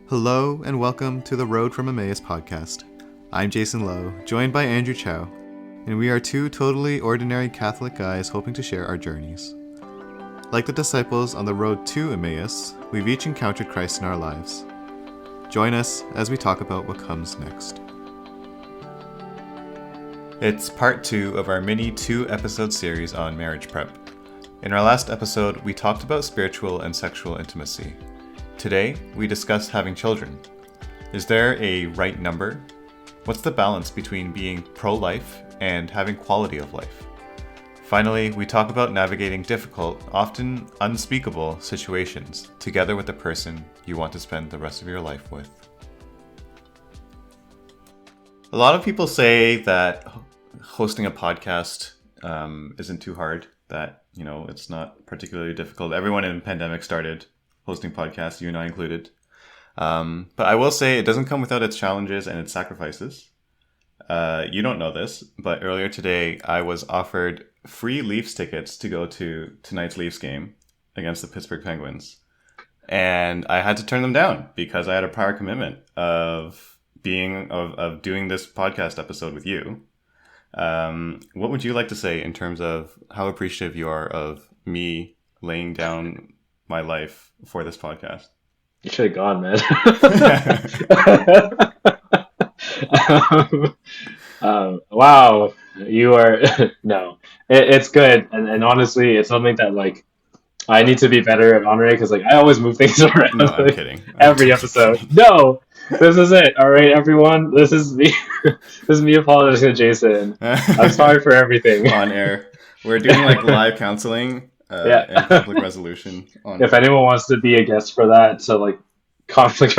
Hello and welcome to the Road from Emmaus podcast. I'm Jason Lowe, joined by Andrew Chow, and we are two totally ordinary Catholic guys hoping to share our journeys. Like the disciples on the road to Emmaus, we've each encountered Christ in our lives. Join us as we talk about what comes next. It's part 2 of our mini 2-episode series on marriage prep. In our last episode, we talked about spiritual and sexual intimacy. Today, we discuss having children. Is there a right number? What's the balance between being pro-life and having quality of life? Finally, we talk about navigating difficult, often unspeakable situations together with the person you want to spend the rest of your life with. A lot of people say that hosting a podcast isn't too hard, that, it's not particularly difficult. Everyone in the pandemic started hosting podcasts, you and I included. But I will say it doesn't come without its challenges and its sacrifices. You don't know this, but earlier today I was offered free Leafs tickets to go to tonight's Leafs game against the Pittsburgh Penguins. And I had to turn them down because I had a prior commitment of doing this podcast episode with you. What would you like to say in terms of how appreciative you are of me laying down my life for this podcast? You should have gone, man. Wow, you are no. It's good, and honestly, it's something that I need to be better at honoring because I always move things around. No, I'm kidding. Every episode. No, this is it. All right, everyone. This is me. This is me apologizing to Jason. I'm sorry for everything. On air, we're doing live counseling. And conflict resolution. If anyone wants to be a guest for that, so conflict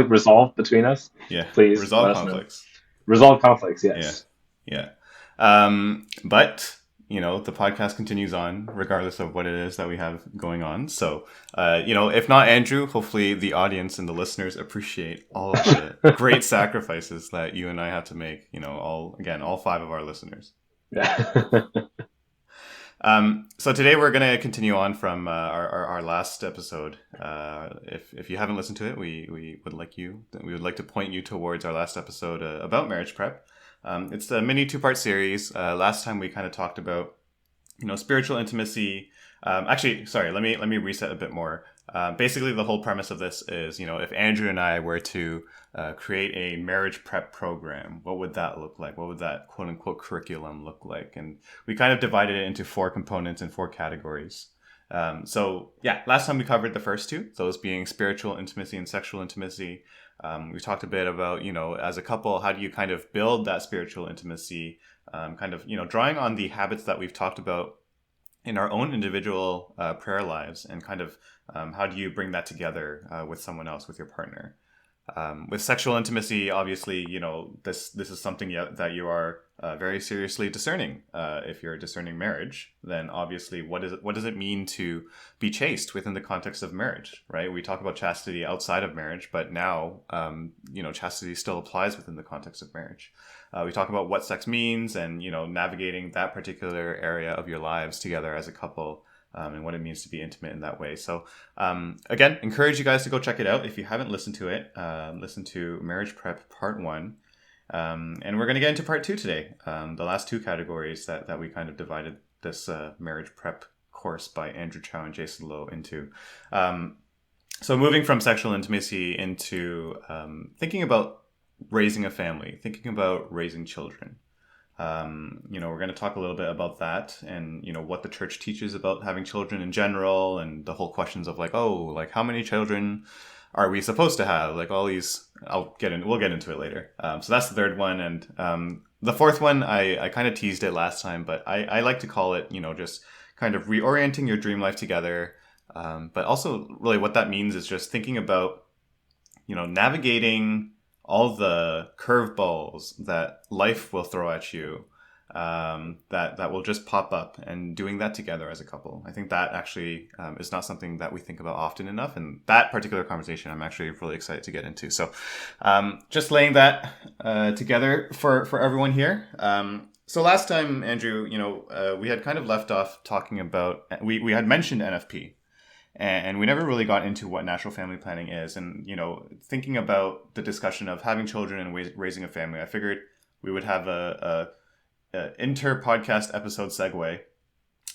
resolve between us. Yeah, please resolve conflicts. Resolve conflicts. Yes. Yeah. But the podcast continues on regardless of what it is that we have going on. So, if not Andrew, hopefully the audience and the listeners appreciate all of the great sacrifices that you and I have to make. All 5 of our listeners. Yeah. So today we're going to continue on from our last episode. If you haven't listened to it, we would like to point you towards our last episode about marriage prep. It's a mini 2-part series. Last time we kind of talked about spiritual intimacy. Actually, sorry, let me reset a bit more. Basically, the whole premise of this is if Andrew and I were to create a marriage prep program, what would that look like? What would that quote unquote curriculum look like? And we kind of divided it into 4 components and 4 categories. Last time we covered the first 2, those being spiritual intimacy and sexual intimacy. We talked a bit about, as a couple, how do you kind of build that spiritual intimacy, drawing on the habits that we've talked about in our own individual prayer lives, and kind of how do you bring that together with someone else, with your partner. With sexual intimacy, obviously, this is something that you are very seriously discerning. If you're discerning marriage, then obviously, what does it mean to be chaste within the context of marriage, right? We talk about chastity outside of marriage, but now, chastity still applies within the context of marriage. We talk about what sex means and, navigating that particular area of your lives together as a couple. And what it means to be intimate in that way. So, again, encourage you guys to go check it out. If you haven't listened to it, listen to Marriage Prep Part 1. And we're going to get into Part 2 today. The last 2 categories that we kind of divided this Marriage Prep course by Andrew Chow and Jason Lowe into. So moving from sexual intimacy into thinking about raising a family, thinking about raising children. We're going to talk a little bit about that and, what the church teaches about having children in general, and the whole questions of how many children are we supposed to have? All these, we'll get into it later. So that's the 3rd one. And the 4th one, I kind of teased it last time, but I like to call it, just kind of reorienting your dream life together. But also really what that means is just thinking about, navigating all the curveballs that life will throw at you, that will just pop up, and doing that together as a couple. I think that actually is not something that we think about often enough, and that particular conversation I'm actually really excited to get into. So just laying that together for everyone here. So last time, Andrew, we had kind of left off talking about, we had mentioned NFP. And we never really got into what natural family planning is. And, you know, thinking about the discussion of having children and raising a family, I figured we would have a inter-podcast episode segue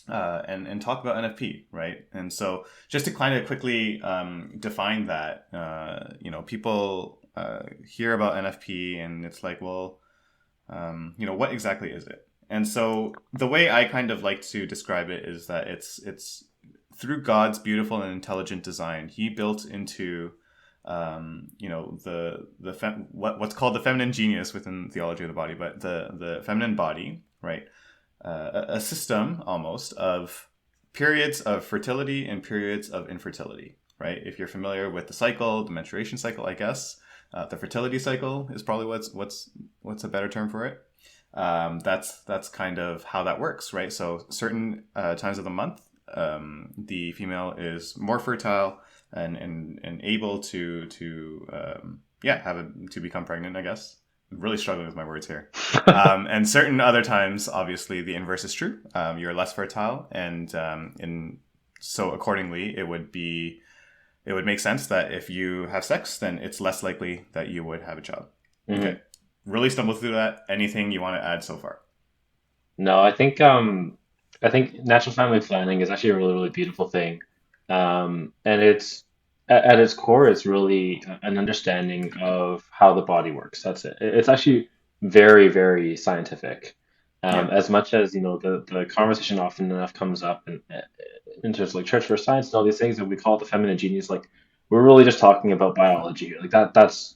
and talk about NFP, right? And so just to kind of quickly define that, you know, people hear about NFP and it's like, well, you know, what exactly is it? And so the way I kind of like to describe it is that it's through God's beautiful and intelligent design, He built into you know, what's called the feminine genius within theology of the body, but the feminine body, right? A system almost of periods of fertility and periods of infertility, right? If you're familiar with the cycle, the menstruation cycle, I guess, the fertility cycle is probably what's a better term for it. That's kind of how that works, right? So certain times of the month, the female is more fertile and able to to become pregnant, I guess. I'm really struggling with my words here. And certain other times, obviously, the inverse is true. You're less fertile, and so accordingly, it would make sense that if you have sex, then it's less likely that you would have a child. Mm-hmm. Okay. Really stumbled through that. Anything you want to add so far? No, I think natural family planning is actually a really, really beautiful thing. And it's at its core, it's really an understanding of how the body works. That's it. It's actually very, very scientific. Yeah. As much as, you know, the conversation often enough comes up in terms of like church versus science and all these things that we call it the feminine genius, like we're really just talking about biology. Like that's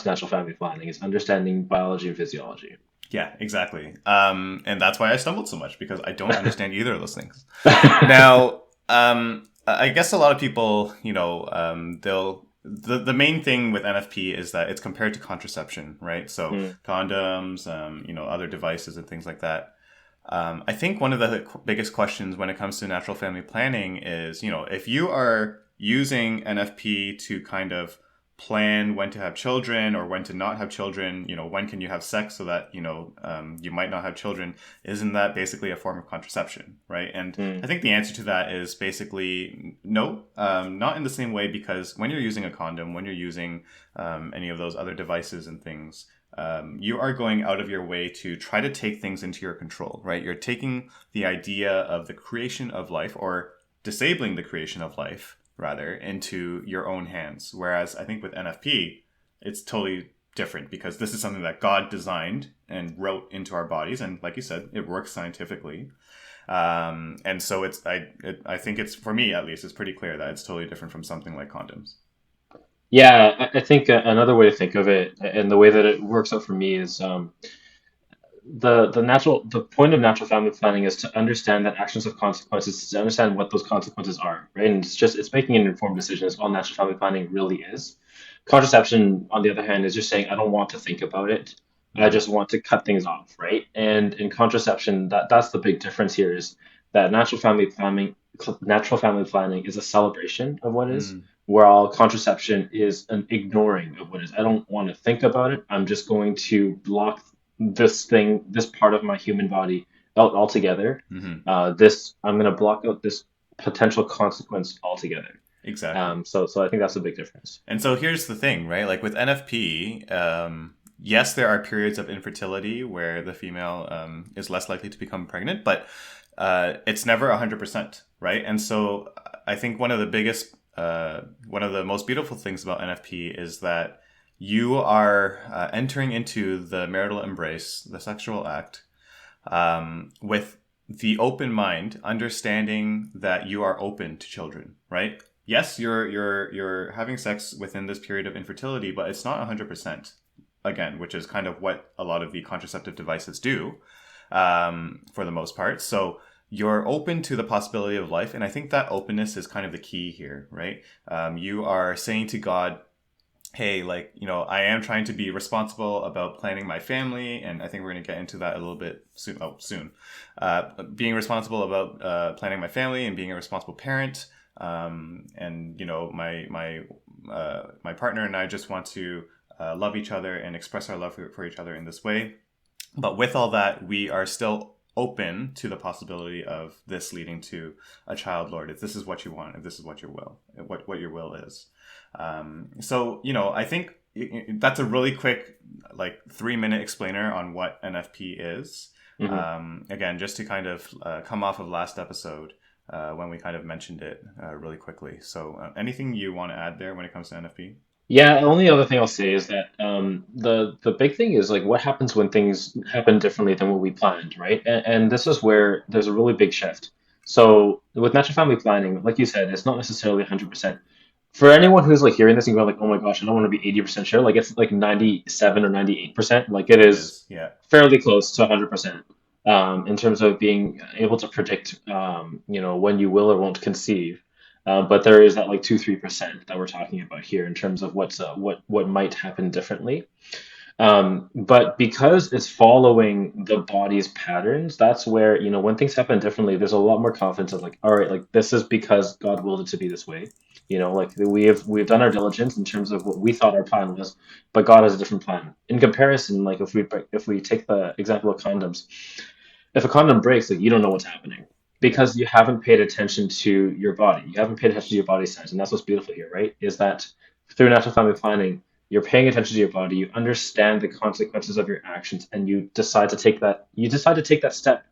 natural family planning, is understanding biology and physiology. Yeah, exactly. And that's why I stumbled so much, because I don't understand either of those things. Now, I guess a lot of people, you know, the main thing with NFP is that it's compared to contraception, right? So condoms, you know, other devices and things like that. I think one of the biggest questions when it comes to natural family planning is, you know, if you are using NFP to kind of plan when to have children or when to not have children, you know, when can you have sex so that, you know, you might not have children, isn't that basically a form of contraception, right? And I think the answer to that is basically no, not in the same way, because when you're using a condom, when you're using any of those other devices and things, you are going out of your way to try to take things into your control, right? You're taking the idea of the creation of life, or disabling the creation of life, rather, into your own hands. Whereas I think with NFP, it's totally different, because this is something that God designed and wrote into our bodies. And like you said, it works scientifically. And so I think it's, for me at least, it's pretty clear that it's totally different from something like condoms. Yeah, I think another way to think of it, and the way that it works out for me, is the point of natural family planning is to understand that actions have consequences, to understand what those consequences are, right? And it's making an informed decision. Is all natural family planning really is. Contraception, on the other hand, is just saying I don't want to think about it. I just want to cut things off, right? And in contraception, that's the big difference here, is that natural family planning is a celebration of what is, Mm, while contraception is an ignoring of what is. I don't want to think about it. I'm just going to block this part of my human body out altogether. hmm I'm going to block out this potential consequence altogether. Exactly. So I think that's a big difference. And so here's the thing, right? Like with NFP, yes, there are periods of infertility where the female is less likely to become pregnant, but it's never 100%, right? And so I think one of the most beautiful things about NFP is that you are entering into the marital embrace, the sexual act, with the open mind, understanding that you are open to children, right? Yes, you're having sex within this period of infertility, but it's not 100%. Again, which is kind of what a lot of the contraceptive devices do, for the most part. So you're open to the possibility of life, and I think that openness is kind of the key here, right? You are saying to God, hey, like, you know, I am trying to be responsible about planning my family, and I think we're going to get into that a little bit soon. Being responsible about planning my family and being a responsible parent, and you know, my partner and I just want to love each other and express our love for each other in this way. But with all that, we are still open to the possibility of this leading to a child, Lord, if this is what you want, if this is what your will, what your will is. So, I think that's a really quick, like 3-minute explainer on what NFP is. Hmm. Again, just to kind of come off of last episode when we kind of mentioned it really quickly. So, anything you want to add there when it comes to NFP? Yeah, the only other thing I'll say is that the big thing is like what happens when things happen differently than what we planned, right? And this is where there's a really big shift. So with natural family planning, like you said, it's not necessarily 100%. For anyone who's like hearing this and going like, "Oh my gosh, I don't want to be 80% sure," like it's like 97 or 98%. Like it It is is, yeah. fairly close to 100% in terms of being able to predict, when you will or won't conceive. But there is that like 2-3% that we're talking about here in terms of what might happen differently. But because it's following the body's patterns, that's where, when things happen differently, there's a lot more confidence of like, all right, like this is because God willed it to be this way. Like we've done our diligence in terms of what we thought our plan was, but God has a different plan. In comparison, like if we take the example of condoms, if a condom breaks, like you don't know what's happening Yeah. because you haven't paid attention to your body. You haven't paid attention to your body signs, and that's what's beautiful here, right? Is that through natural family planning, you're paying attention to your body, you understand the consequences of your actions, and you decide to take that step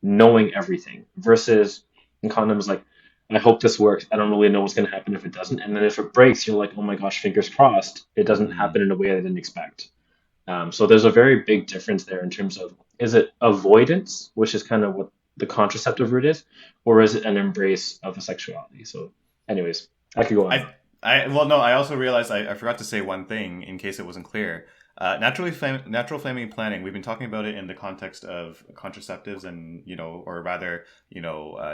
knowing everything versus in condoms like I hope this works. I don't really know what's going to happen if it doesn't. And then if it breaks, you're like, oh my gosh, fingers crossed. It doesn't Mm. happen in a way I didn't expect. So there's a very big difference there in terms of is it avoidance, which is kind of what the contraceptive route is, or is it an embrace of the sexuality? So, anyways, I could go on and I, on. well, no, I also realized I forgot to say one thing in case it wasn't clear. Natural family planning. We've been talking about it in the context of contraceptives, and or rather,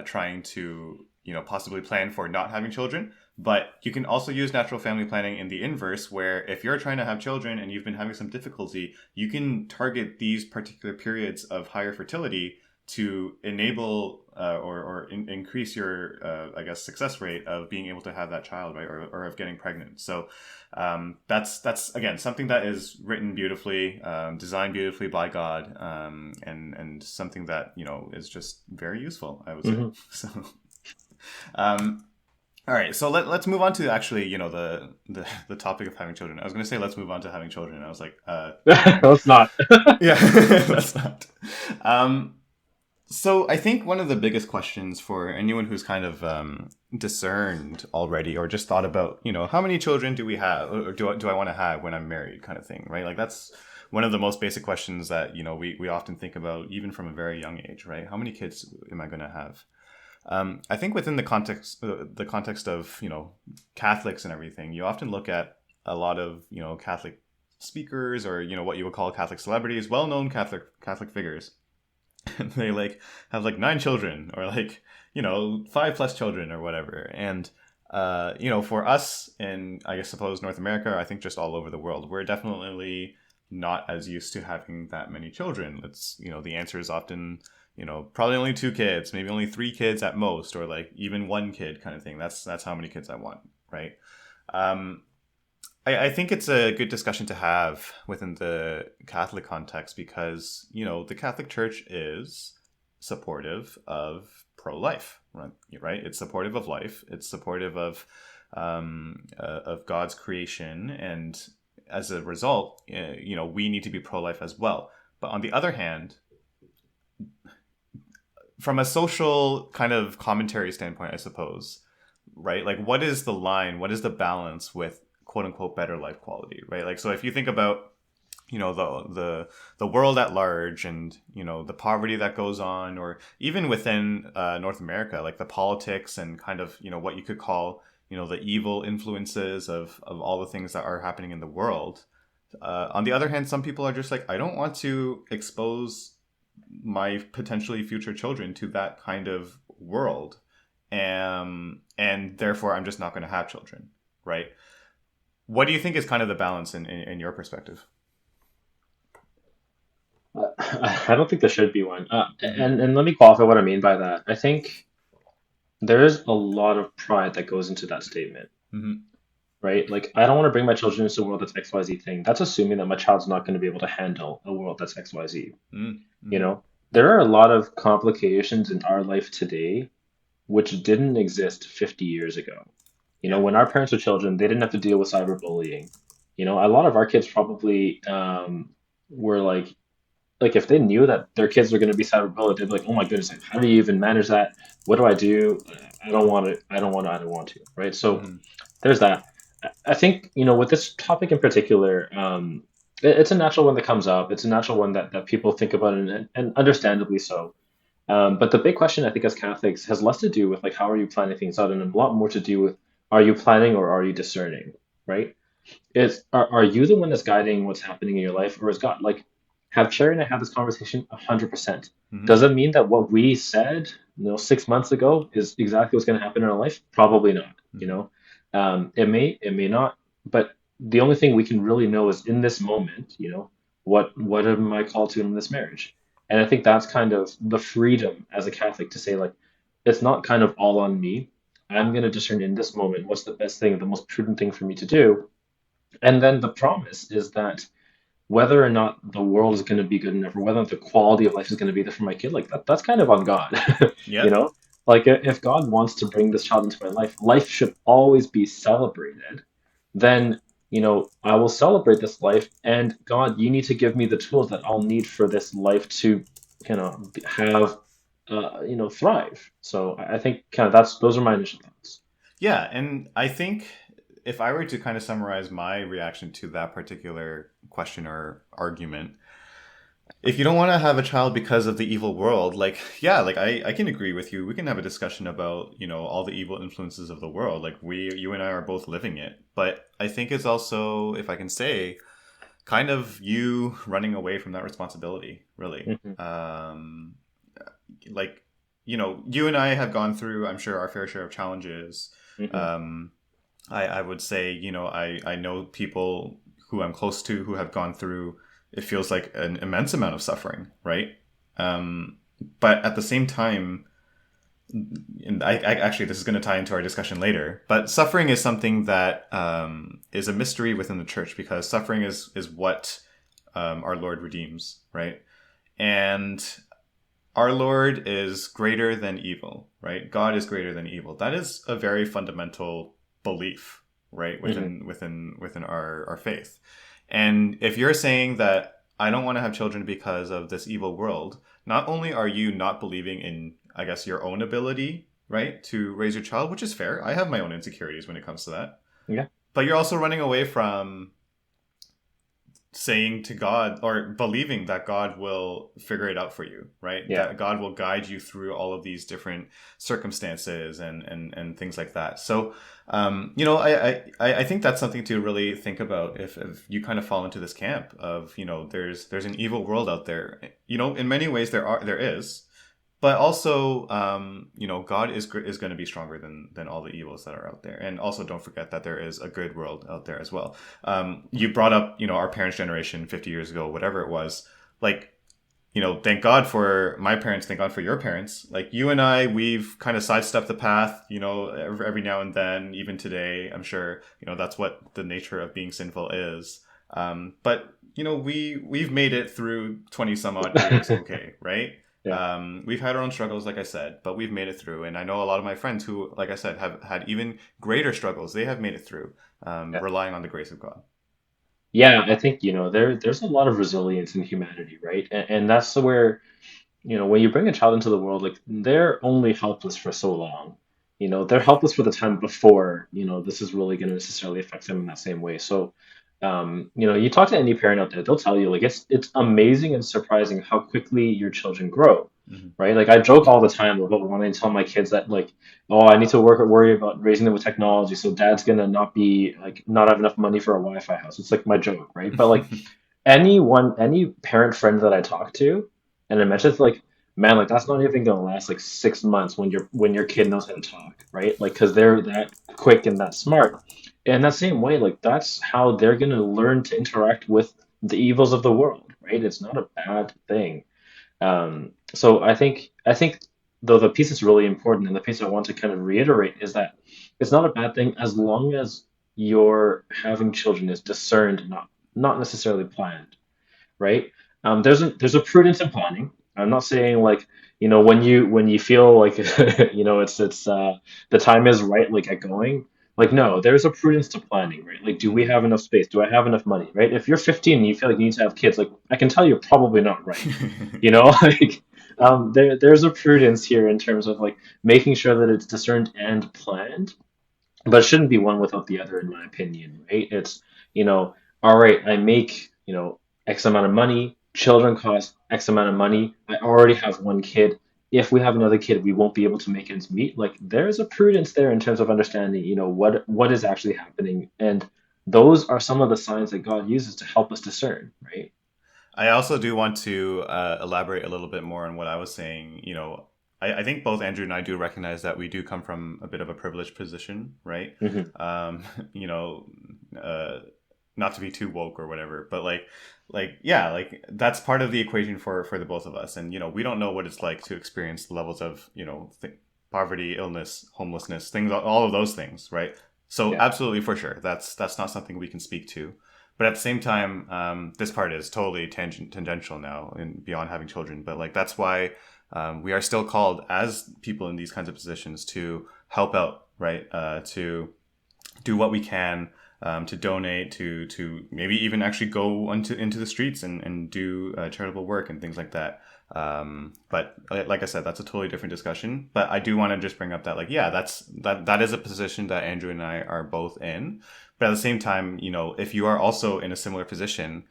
trying to possibly plan for not having children. But you can also use natural family planning in the inverse, where if you're trying to have children and you've been having some difficulty, you can target these particular periods of higher fertility to enable or increase your I guess success rate of being able to have that child, right, or of getting pregnant. So that's again something that is written beautifully, designed beautifully by God, and something that is just very useful, I would say. Hmm. So um, all right, so let's move on to actually the topic of having children. I was going to say let's move on to having children. I was like Let's not. yeah, that's not. Um, so I think one of the biggest questions for anyone who's kind of discerned already, or just thought about, how many children do we have, or do I want to have when I'm married, kind of thing, right? Like that's one of the most basic questions that we often think about, even from a very young age, right? How many kids am I going to have? I think within the context of Catholics and everything, you often look at a lot of Catholic speakers, or what you would call Catholic celebrities, well-known Catholic figures. They like have like 9 children, or like 5 plus children, or whatever. And for us in, I guess, suppose North America, I think just all over the world, we're definitely not as used to having that many children. It's the answer is often probably only 2 kids, maybe only 3 kids at most, or like even 1 kid, kind of thing. That's how many kids I want, right? um I think it's a good discussion to have within the Catholic context, because, the Catholic Church is supportive of pro-life, right? Right? It's supportive of life. It's supportive of God's creation, and as a result, we need to be pro-life as well. But on the other hand, from a social kind of commentary standpoint, I suppose, right? Like, what is the line? What is the balance with quote unquote better life quality, right? Like, so if you think about, the world at large, and the poverty that goes on, or even within North America, like the politics and kind of what you could call the evil influences of all the things that are happening in the world. On the other hand, some people are just like, I don't want to expose my potentially future children to that kind of world, and therefore I'm just not going to have children, right? What do you think is kind of the balance in your perspective? I don't think there should be one. Mm-hmm. And let me qualify what I mean by that. I think there is a lot of pride that goes into that statement, Mm-hmm. right? Like, I don't want to bring my children into a world that's XYZ thing. That's assuming that my child's not going to be able to handle a world that's XYZ, you Mm-hmm. know? there are a lot of complications in our life today which didn't exist 50 years ago. Yeah. When our parents were children, they didn't have to deal with cyberbullying. A lot of our kids probably were like if they knew that their kids were going to be cyberbullied, they'd be like, "Oh my goodness, like, how do you even manage that? What do I do? I don't want to. I don't want to. I don't want to." Right? So Hmm. there's that. I think, with this topic in particular, it's a natural one that comes up. It's a natural one that people think about, and understandably so. But the big question, I think, as Catholics, has less to do with like how are you planning things out, and a lot more to do with are you planning or are you discerning, right? Are you the one that's guiding what's happening in your life, or is God? Like, have Sherry and I had this conversation 100%. Hmm. Does it mean that what we said, 6 months ago is exactly what's going to happen in our life? Probably not. Hmm. It may not. But the only thing we can really know is in this moment, what am I called to in this marriage? And I think that's kind of the freedom as a Catholic to say like, it's not kind of all on me. I'm going to discern in this moment what's the best thing, the most prudent thing for me to do, and then the promise is that whether or not the world is going to be good enough, or whether or not the quality of life is going to be there for my kid, like that's kind of on God. you Yeah. know? Like if God wants to bring this child into my life, life should always be celebrated. Then, I will celebrate this life. And God, you need to give me the tools that I'll need for this life to have, thrive. So I think kind of those are my initial thoughts. Yeah, and I think if I were to kind of summarize my reaction to that particular question or argument, if you don't want to have a child because of the evil world, like, yeah, like I can agree with you. We can have a discussion about, all the evil influences of the world. Like you and I are both living it. But I think it's also, if I can say, kind of you running away from that responsibility, really. Hmm. Like, you and I have gone through, I'm sure, our fair share of challenges. Hmm. Um, I would say, I know people who I'm close to who have gone through, it feels like an immense amount of suffering, right? Um, but at the same time, and I actually, this is going to tie into our discussion later, but suffering is something that is a mystery within the church because suffering is what our Lord redeems, right? And our Lord is greater than evil, right? God is greater than evil. That is a very fundamental belief, right? Hmm. Within our faith. And if you're saying that I don't want to have children because of this evil world, not only are you not believing in, I guess, your own ability, right, to raise your child, which is fair. I have my own insecurities when it comes to that. Yeah. But you're also running away from saying to God or believing that God will figure it out for you, right? Yeah. That God will guide you through all of these different circumstances and things like that. So, I think that's something to really think about if you kind of fall into this camp of, there's an evil world out there. In many ways there is, but also, God is going to be stronger than all the evils that are out there. And also, don't forget that there is a good world out there as well. You brought up, our parents' generation 50 years ago, whatever it was. Like, thank God for my parents. Thank God for your parents. Like you and I, we've kind of sidestepped the path. Every now and then, even today, I'm sure. That's what the nature of being sinful is. But we've made it through 20 some odd years. Okay, right? Yeah. We've had our own struggles, like I said, but we've made it through. And I know a lot of my friends who, like I said, have had even greater struggles. They have made it through, Yeah. relying on the grace of God. Yeah, I think, there's a lot of resilience in humanity, right? And that's where, when you bring a child into the world, like they're only helpless for so long. They're helpless for the time before, this is really going to necessarily affect them in that same way. So, you talk to any parent out there, they'll tell you like it's amazing and surprising how quickly your children grow, Hmm. right? Like I joke all the time about when I tell my kids that like, oh, I need to worry about raising them with technology, so dad's gonna not have enough money for a Wi-Fi house. It's like my joke, right? But like any parent friend that I talk to, and I mention it's like, man, like that's not even gonna last like 6 months when your kid knows how to talk, right? Like because they're that quick and that smart. And that same way, like that's how they're gonna learn to interact with the evils of the world, right? It's not a bad thing. So I think though the piece that's really important and the piece I want to kind of reiterate is that it's not a bad thing as long as your having children is discerned, not necessarily planned, right? There's a prudence in planning, I'm not saying like, when you feel like it's the time is right, like get going. Like no, there's a prudence to planning, right? Like, do we Hmm. have enough space? Do I have enough money, right? If you're 15 and you feel like you need to have kids, like I can tell you're probably not right. Like there's a prudence here in terms of like making sure that it's discerned and planned, but it shouldn't be one without the other, in my opinion, right? It's, you know, all right, I make, X amount of money, children cost X amount of money, I already have one kid. If we have another kid, we won't be able to make ends meet. Like there's a prudence there in terms of understanding, what is actually happening. And those are some of the signs that God uses to help us discern, right? I also do want to elaborate a little bit more on what I was saying. I think both Andrew and I do recognize that we do come from a bit of a privileged position, right? Hmm. Um, you know, uh, not to be too woke or whatever, but yeah, like that's part of the equation for the both of us. And we don't know what it's like to experience the levels of poverty, illness, homelessness, things, all of those things, right? So Yeah. absolutely, for sure, that's not something we can speak to. But at the same time, this part is totally tangential now and beyond having children. But like that's why we are still called as people in these kinds of positions to help out, right? To do what we can, to donate, to maybe even actually go into the streets and do charitable work and things like that. But like I said, that's a totally different discussion. But I do want to just bring up that, like, yeah, that is a position that Andrew and I are both in. But at the same time, if you are also in a similar position,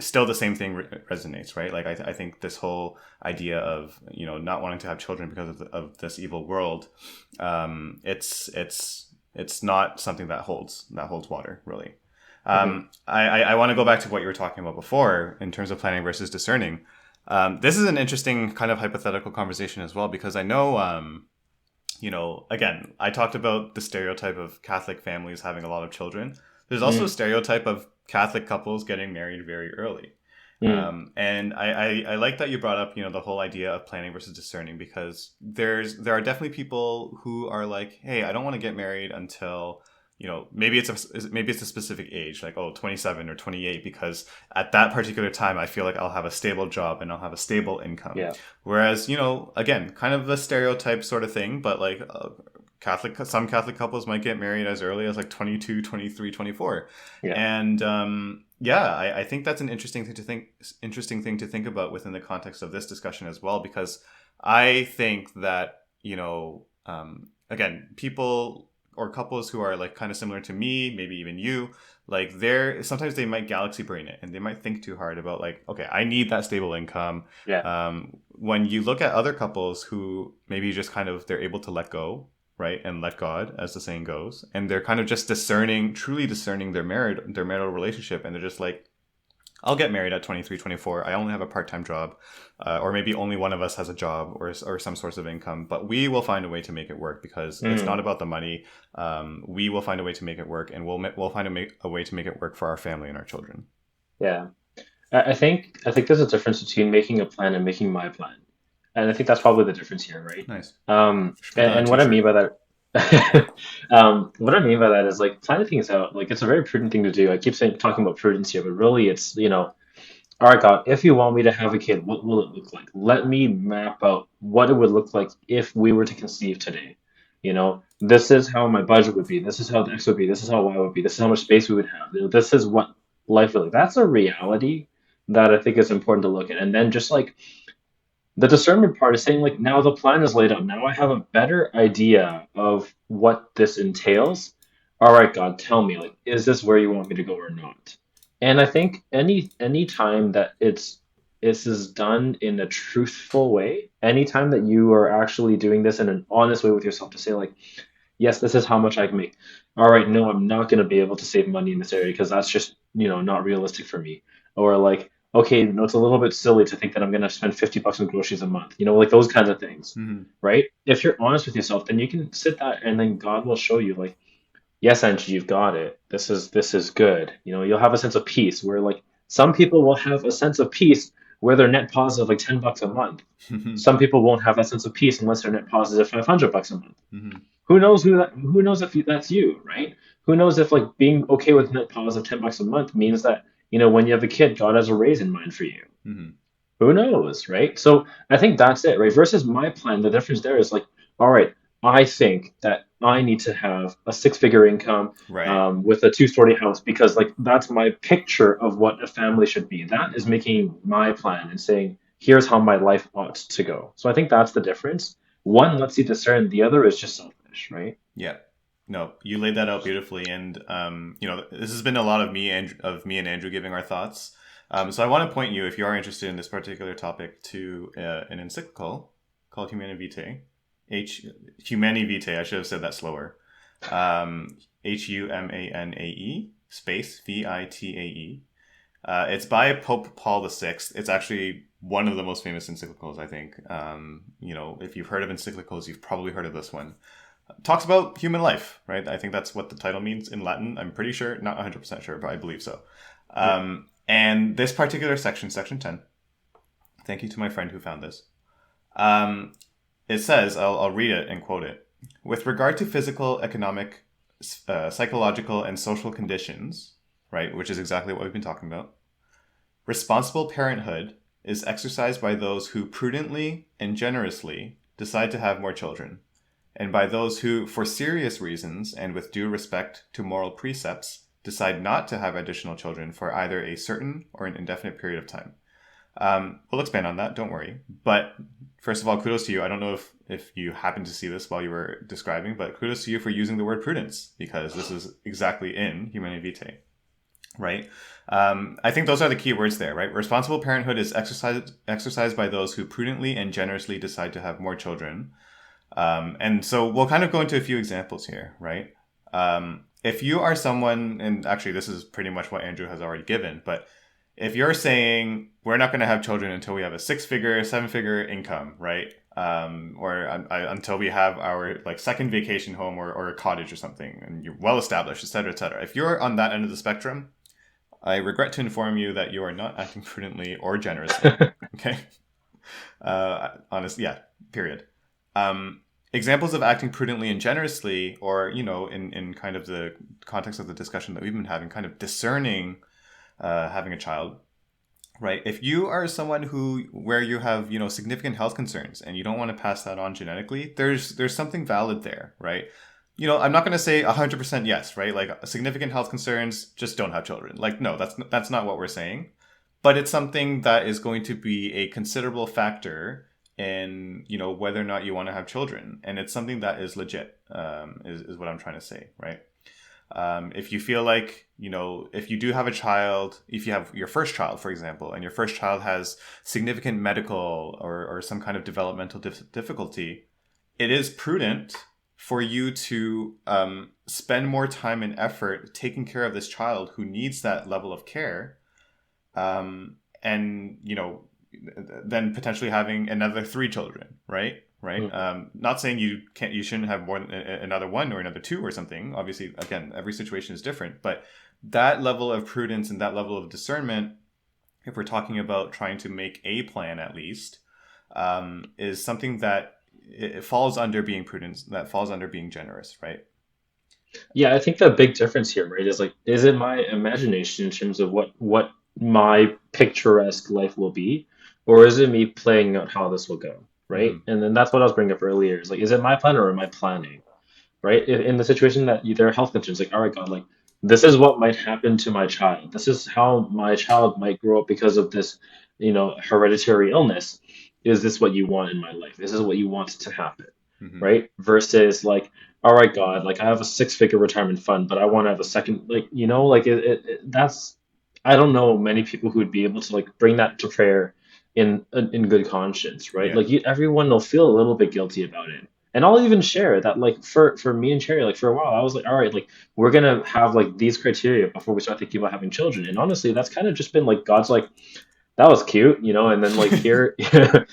still the same thing resonates, right? Like I think this whole idea of not wanting to have children because of this evil world, it's not something that holds water, really. Hmm. I want to go back to what you were talking about before in terms of planning versus discerning. This is an interesting kind of hypothetical conversation as well, because I know, again, I talked about the stereotype of Catholic families having a lot of children. There's also a Mm. stereotype of Catholic couples getting married very early. Mm. And I like that you brought up, the whole idea of planning versus discerning, because there are definitely people who are like, hey, I don't want to get married until, maybe it's a specific age, like, oh, 27 or 28, because at that particular time, I feel like I'll have a stable job and I'll have a stable income. Yeah. Whereas, again, kind of a stereotype sort of thing, but like, some Catholic couples might get married as early as like 22, 23, 24. Yeah. And yeah, I think that's an interesting thing to think about within the context of this discussion as well, because I think that, again, people or couples who are like kind of similar to me, maybe even you, like sometimes they might galaxy brain it and they might think too hard about, like, okay, I need that stable income. Yeah. When you look at other couples who maybe just kind of they're able to let go, right, and let God, as the saying goes, and they're kind of just truly discerning their marital relationship, and they're just like, I'll get married at 23, 24. I only have a part-time job, or maybe only one of us has a job or some source of income, but we will find a way to make it work, because it's Mm. not about the money. We will find a way to make it work, and we'll find a way to make it work for our family and our children. Yeah. I think there's a difference between making a plan and making my plan. And I think that's probably the difference here, right? Nice. Um, Should put and, that on a and what I mean t-shirt. by that, what I mean by that is like planning things out. Like it's a very prudent thing to do. I keep saying talking about prudence here, but really it's, all right, God, if you want me to have a kid, what will it look like? Let me map out what it would look like if we were to conceive today. This is how my budget would be. This is how the X would be. This is how Y would be. This is how much space we would have. This is what life would like. That's a reality that I think is important to look at. And then just like the discernment part is saying, like, now the plan is laid out. Now I have a better idea of what this entails. All right, God, tell me, like, is this where you want me to go or not? And I think any time that this is done in a truthful way, anytime that you are actually doing this in an honest way with yourself to say, like, yes, this is how much I can make. All right, no, I'm not going to be able to save money in this area because that's just, not realistic for me. Or like, okay, it's a little bit silly to think that I'm going to spend $50 on groceries a month. Like those kinds of things, Hmm. right? If you're honest with yourself, then you can sit that and then God will show you like, yes, Angie, you've got it. This is good. You'll have a sense of peace where like some people will have a sense of peace where they're net positive like $10 a month. Hmm. Some people won't have that sense of peace unless they're net positive $500 a month. Hmm. Who knows if that's you, right? Who knows if like being okay with net positive $10 a month means that, when you have a kid, God has a raise in mind for you. Who knows, right? So I think that's it, right? Versus my plan, the difference there is like, all right, I think that I need to have a six-figure income Right. with a two-story house because like that's my picture of what a family should be. That is making my plan and saying, here's how my life ought to go. So I think that's the difference. One lets you discern, the other is just selfish, right? Yeah. No, you laid that out beautifully, and this has been a lot of me and Andrew giving our thoughts. So I want to point you, if you are interested in this particular topic, to an encyclical called Humanae Vitae, Humanae Vitae. I should have said that slower. Humanae space Vitae. It's by Pope Paul VI. It's actually one of the most famous encyclicals, I think. If you've heard of encyclicals, you've probably heard of this one. Talks about human life, right? I think that's what the title means in Latin. I'm pretty sure, not 100% sure, but I believe so. Yeah. And this particular section, section 10, thank you to my friend who found this. Um, it says, I'll read it and quote it. With regard to physical, economic, psychological, and social conditions, right, which is exactly what we've been talking about, responsible parenthood is exercised by those who prudently and generously decide to have more children, and by those who, for serious reasons and with due respect to moral precepts, decide not to have additional children for either a certain or an indefinite period of time. We'll expand on that, don't worry. But first of all, kudos to you. I don't know if you happened to see this while you were describing, but kudos to you for using the word prudence, because this is exactly in Humanae Vitae, right? I think those are the key words there, right? Responsible parenthood is exercised by those who prudently and generously decide to have more children. And so we'll kind of go into a few examples here, right? If you are someone, and actually this is pretty much what Andrew has already given, but if you're saying we're not going to have children until we have a six-figure, seven-figure income, right? Until we have our like second vacation home or a cottage or something, and you're well established, et cetera, et cetera. If you're on that end of the spectrum, I regret to inform you that you are not acting prudently or generously. Okay, honest, yeah. Period. Examples of acting prudently and generously, or in kind of the context of the discussion that we've been having, kind of discerning having a child, right? If you are someone where you have significant health concerns and you don't want to pass that on genetically, there's something valid there, right? I'm not going to say 100% yes, right? Like significant health concerns, just don't have children. Like no, that's not what we're saying, but it's something that is going to be a considerable factor in whether or not you want to have children, and it's something that is legit. Is what I'm trying to say, right? If you feel like, if you do have a child, if you have your first child, for example, and your first child has significant medical or some kind of developmental difficulty, it is prudent for you to spend more time and effort taking care of this child who needs that level of care, and, than potentially having another three children, right? Right. Mm. Not saying you shouldn't have more than another one or another two or something. Obviously, again, every situation is different, but that level of prudence and that level of discernment, if we're talking about trying to make a plan at least, is something that it falls under being prudent, that falls under being generous, right? Yeah, I think the big difference here, right, is like, is it my imagination in terms of what my picturesque life will be, or is it me playing out how this will go, right? Mm-hmm. And then that's what I was bringing up earlier. Is like, is it my plan or am I planning, right? In the situation that there are health concerns, like, all right, God, like, this is what might happen to my child. This is how my child might grow up because of this, hereditary illness. Is this what you want in my life? Is this what you want to happen? Mm-hmm. Right? Versus like, all right, God, like I have a six-figure retirement fund, but I want to have a second, like, like that's, I don't know many people who would be able to like bring that to prayer in good conscience, right? Yeah. Like everyone will feel a little bit guilty about it. And I'll even share that, like for me and Cherry, like for a while, I was like, all right, like we're gonna have like these criteria before we start thinking about having children. And honestly, that's kind of just been like God's like, that was cute, and then like here, and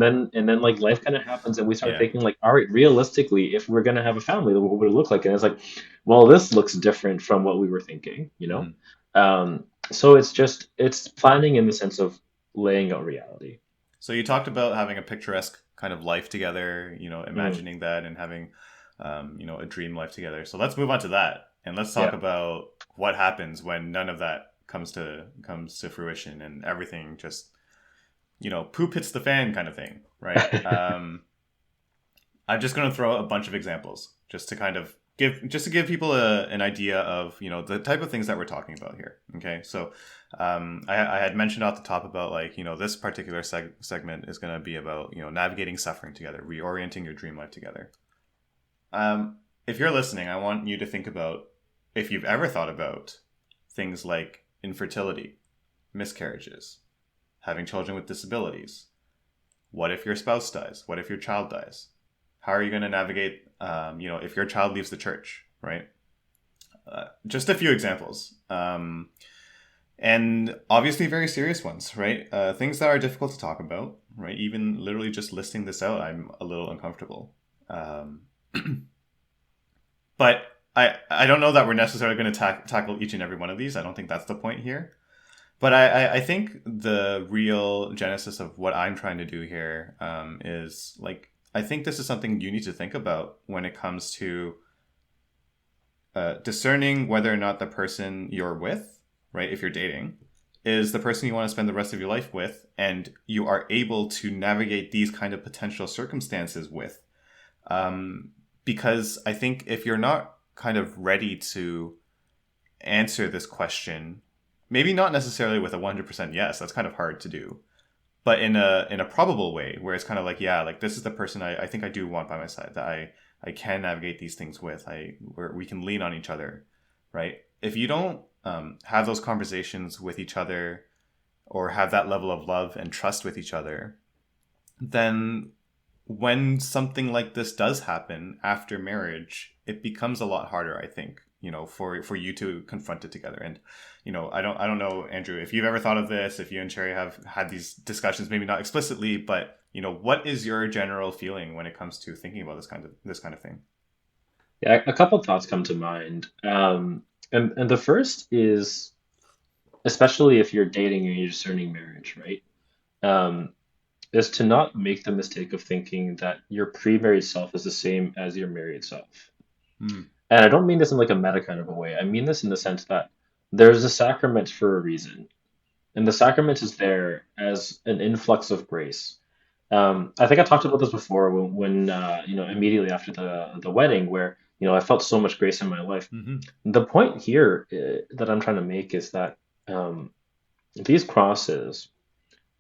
then like life kind of happens, and we start Yeah. thinking like, all right, realistically, if we're gonna have a family, what would it look like? And it's like, well, this looks different from what we were thinking. Mm-hmm. So it's planning in the sense of laying out reality. So you talked about having a picturesque kind of life together, Mm, imagining that and having, a dream life together. So let's move on to that, and let's talk yeah. about what happens when none of that comes to fruition and everything just poop hits the fan kind of thing, right? I'm just going to throw a bunch of examples just to kind of give people an idea of the type of things that we're talking about here. Okay, so I had mentioned off the top about this particular segment is going to be about navigating suffering together, reorienting your dream life together. If you're listening, I want you to think about if you've ever thought about things like infertility, miscarriages, having children with disabilities. What if your spouse dies? What if your child dies? How are you going to navigate, if your child leaves the church, right? Just a few examples. And obviously very serious ones, right? Things that are difficult to talk about, right? Even literally just listing this out, I'm a little uncomfortable. But I don't know that we're necessarily going to tackle each and every one of these. I don't think that's the point here. But I think the real genesis of what I'm trying to do here is I think this is something you need to think about when it comes to discerning whether or not the person you're with, right, if you're dating, is the person you want to spend the rest of your life with, and you are able to navigate these kind of potential circumstances with. Because I think if you're not kind of ready to answer this question, maybe not necessarily with a 100% yes, that's kind of hard to do, but in a probable way where it's kind of this is the person I think I do want by my side, that I can navigate these things with, where we can lean on each other, right? If you don't have those conversations with each other or have that level of love and trust with each other, then when something like this does happen after marriage, it becomes a lot harder, I think, for you to confront it together. And, I don't know, Andrew, if you've ever thought of this, if you and Cherry have had these discussions, maybe not explicitly, but, what is your general feeling when it comes to thinking about this kind of thing? Yeah, a couple thoughts come to mind. And the first is, especially if you're dating and you're discerning marriage, right? Um, is to not make the mistake of thinking that your pre-married self is the same as your married self. Hmm. And I don't mean this in like a meta kind of a way. I mean this in the sense that there's a sacrament for a reason, and the sacrament is there as an influx of grace. I think I talked about this before when immediately after the wedding, where I felt so much grace in my life. Mm-hmm. The point here that I'm trying to make is that um, these crosses,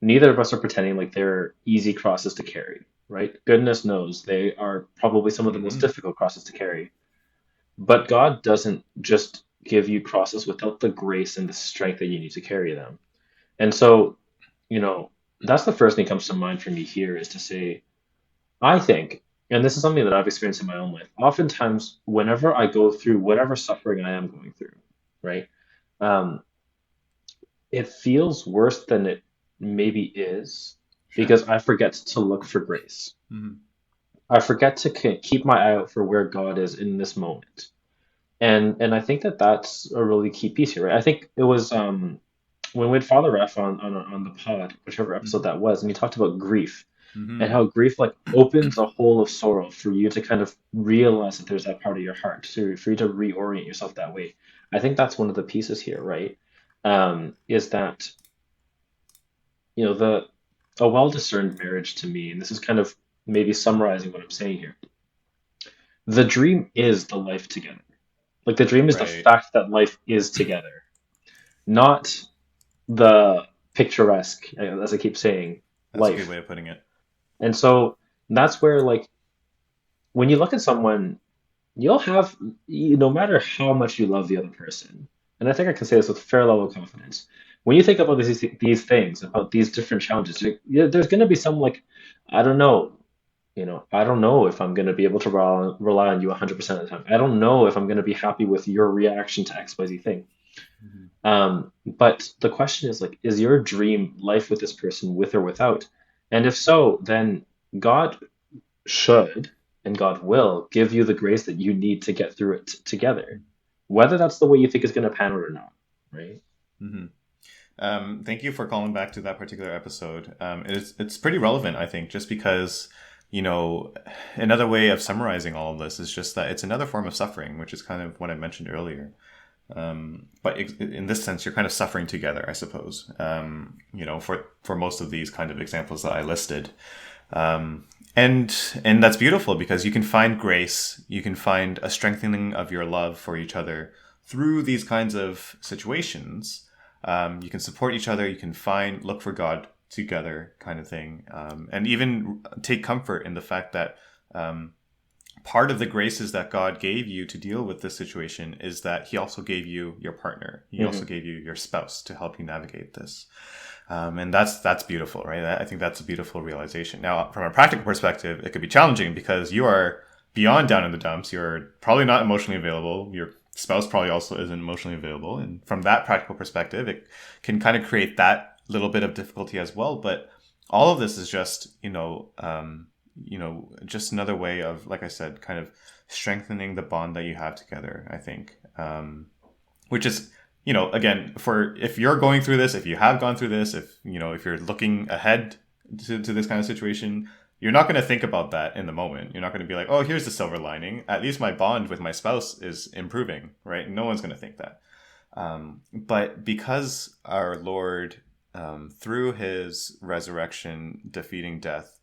neither of us are pretending like they're easy crosses to carry, right? Goodness knows they are probably some of the most Mm-hmm. difficult crosses to carry. But God doesn't just give you crosses without the grace and the strength that you need to carry them. And so, you know, that's the first thing that comes to mind for me here is to say, I think, and this is something that I've experienced in my own life, oftentimes, whenever I go through whatever suffering I am going through, right, um, it feels worse than it maybe is Sure. because I forget to look for grace. Mm-hmm. I forget to keep my eye out for where God is in this moment. And I think that that's a really key piece here, right? I think it was when we had Father Ref on the pod, whichever episode Mm-hmm. that was, and he talked about grief and Mm-hmm. how grief like opens a hole of sorrow for you to kind of realize that there's that part of your heart, so for you to reorient yourself that way. I think that's one of the pieces here, right? Is that the a well discerned marriage to me, and this is kind of maybe summarizing what I'm saying here. The dream is the life together. Like the dream is the Right. fact that life is together, not the picturesque, as I keep saying, That's a good life. way of putting it. And so that's where, like, when you look at someone, you'll have, no matter how much you love the other person, and I think I can say this with fair level of confidence. When you think about these things, about these different challenges, there's going to be some like, I don't know, I don't know if I'm going to be able to rely on you 100% of the time. I don't know if I'm going to be happy with your reaction to XYZ thing. Mm-hmm. But the question is like, is your dream life with this person with or without? And if so, then God should and God will give you the grace that you need to get through it together, whether that's the way you think is going to pan out or not, right? Mm-hmm. Thank you for calling back to that particular episode. It's pretty relevant, I think, just because, another way of summarizing all of this is just that it's another form of suffering, which is kind of what I mentioned earlier. But in this sense, you're kind of suffering together, I suppose. For most of these kind of examples that I listed, and that's beautiful because you can find grace, you can find a strengthening of your love for each other through these kinds of situations. You can support each other, you can look for God together, kind of thing, and even take comfort in the fact that. Part of the graces that God gave you to deal with this situation is that He also gave you your partner. He also gave you your spouse to help you navigate this. And that's beautiful, right? I think that's a beautiful realization. Now, from a practical perspective, it could be challenging because you are beyond down in the dumps. You're probably not emotionally available. Your spouse probably also isn't emotionally available. And from that practical perspective, it can kind of create that little bit of difficulty as well. But all of this is just, just another way of, like I said, kind of strengthening the bond that you have together, I think. Which is, again, if you're going through this, if you have gone through this, if you're looking ahead to this kind of situation, you're not going to think about that in the moment. You're not going to be like, oh, here's the silver lining. At least my bond with my spouse is improving, right? No one's going to think that. But because our Lord, through His resurrection, defeating death,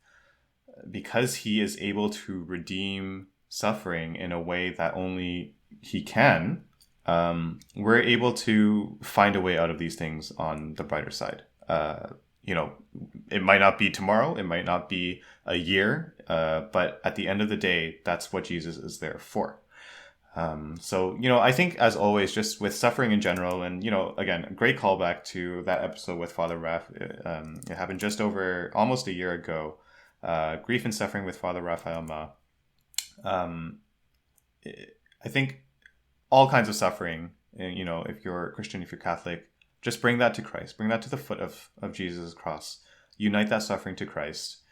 because He is able to redeem suffering in a way that only He can, we're able to find a way out of these things on the brighter side. It might not be tomorrow, it might not be a year, but at the end of the day, that's what Jesus is there for. I think, as always, just with suffering in general, and, again, a great callback to that episode with Father Raph. It happened just over almost a year ago. Grief and Suffering with Father Raphael Ma. I think all kinds of suffering, if you're Christian, if you're Catholic, just bring that to Christ. Bring that to the foot of Jesus' cross. Unite that suffering to Christ.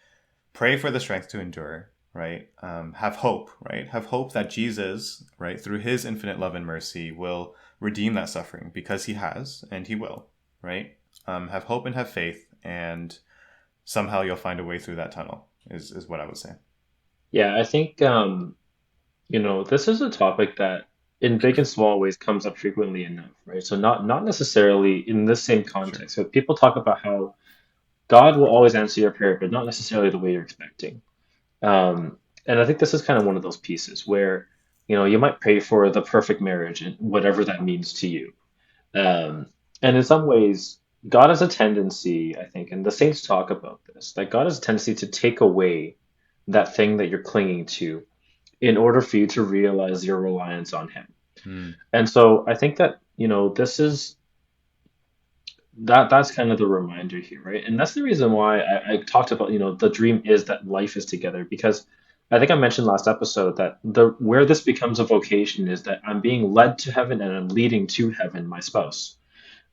Pray for the strength to endure, right? Have hope, right? Have hope that Jesus, right, through His infinite love and mercy, will redeem that suffering, because He has, and He will, right? Have hope and have faith, and somehow you'll find a way through that tunnel, is what I would say. Yeah, I think this is a topic that in big and small ways comes up frequently enough, right? So not necessarily in the same Sure. context. So people talk about how God will always answer your prayer, but not necessarily the way you're expecting. And I think this is kind of one of those pieces where, you might pray for the perfect marriage and whatever that means to you. Um, and in some ways, God has a tendency, I think, and the saints talk about this, that God has a tendency to take away that thing that you're clinging to in order for you to realize your reliance on Him. Mm. And so I think that, this is that's kind of the reminder here, right? And that's the reason why I talked about, the dream is that life is together, because I think I mentioned last episode that the where this becomes a vocation is that I'm being led to heaven and I'm leading to heaven my spouse.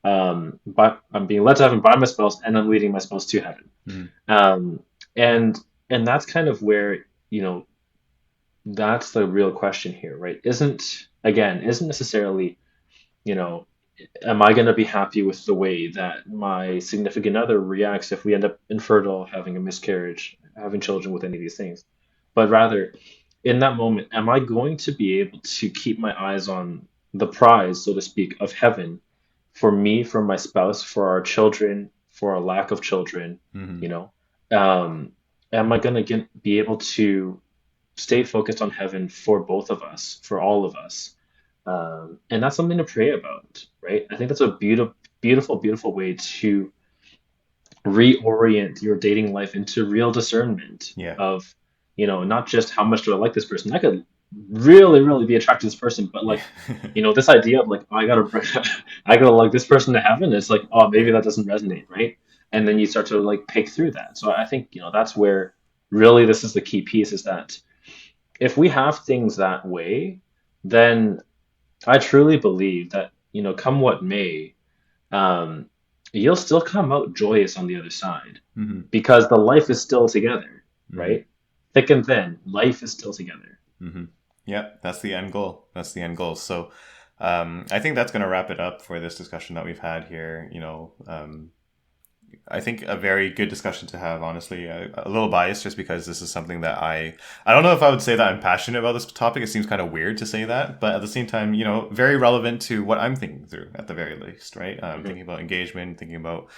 But I'm being led to heaven by my spouse and I'm leading my spouse to heaven. Mm. Um, and and that's kind of where, that's the real question here, right? Isn't necessarily, you know, am I going to be happy with the way that my significant other reacts if we end up infertile, having a miscarriage, having children with any of these things? But rather, in that moment, am I going to be able to keep my eyes on the prize, so to speak, of heaven for me, for my spouse, for our children, for our lack of children, Mm-hmm. you know? Um, am I going to be able to stay focused on heaven for both of us, for all of us? And that's something to pray about, right? I think that's a beautiful way to reorient your dating life into real discernment Yeah. of, not just how much do I like this person. I could really be attracted to this person, but Yeah. like, this idea of like, I gotta, I gotta like this person to heaven. It's like, oh, maybe that doesn't resonate, right? And then you start to like pick through that. So I think, that's where really this is the key piece, is that if we have things that way, then I truly believe that, come what may, um, you'll still come out joyous on the other side, Mm-hmm. because the life is still together, Mm-hmm. right? Thick and thin, life is still together. Mm-hmm. Yeah, that's the end goal. That's the end goal. So, I think that's going to wrap it up for this discussion that we've had here. I think a very good discussion to have, honestly. A little biased just because this is something that I don't know if I would say that I'm passionate about this topic. It seems kind of weird to say that, but at the same time, very relevant to what I'm thinking through at the very least, right? Thinking about engagement, thinking about,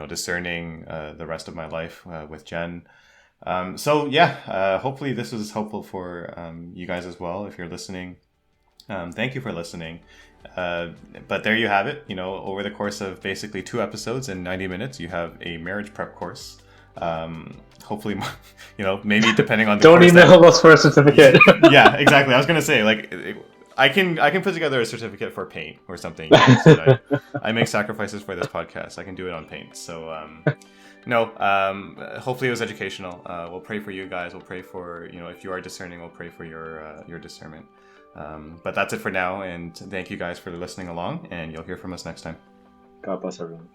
discerning the rest of my life with Jen. So yeah, hopefully this was helpful for you guys as well. If you're listening, thank you for listening. But there you have it. Over the course of basically 2 episodes in 90 minutes, you have a marriage prep course. Hopefully, maybe depending on the Don't course email us for a certificate. Yeah, exactly. I was gonna say, like, I can put together a certificate for paint or something. So I make sacrifices for this podcast. I can do it on paint. So no, hopefully it was educational. We'll pray for you guys. We'll pray for, if you are discerning, we'll pray for your discernment. But that's it for now, and thank you guys for listening along, and you'll hear from us next time. God bless everyone.